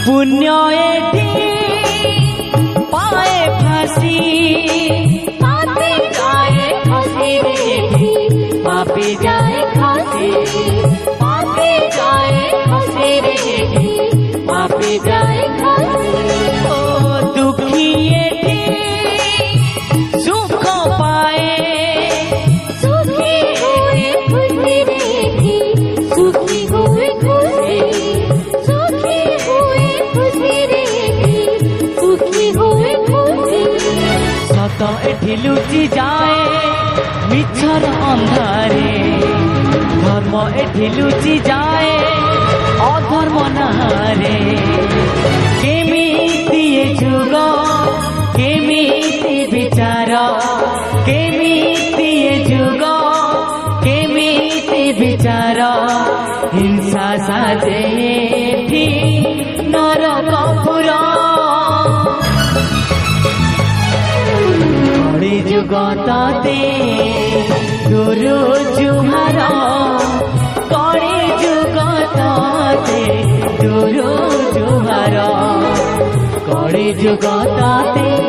पुण्य एठी पाए फांसी पापी जाए फांसी रे पापी जाए फांसी पापी जाए फांसी रे पापी जाए फांसी ओ दुखी एठी सुख पाए सुखी हुए खुशी रे सुखी हुए खुशी सुखी हुए खुशी रे सुखी हुए खुशी सत एठी लुचि जाए मिछर अंधारे धर्म एठी लुचि जाए अधर्म नारे केमिति जुग केमिति विचार केमिति जुग केमिति विचार हिंसा साजे एठी नरकपुर कଳି जुग तते गुरु जुहार कଳି जुग तते गुरु जुहार कଳି जुग तते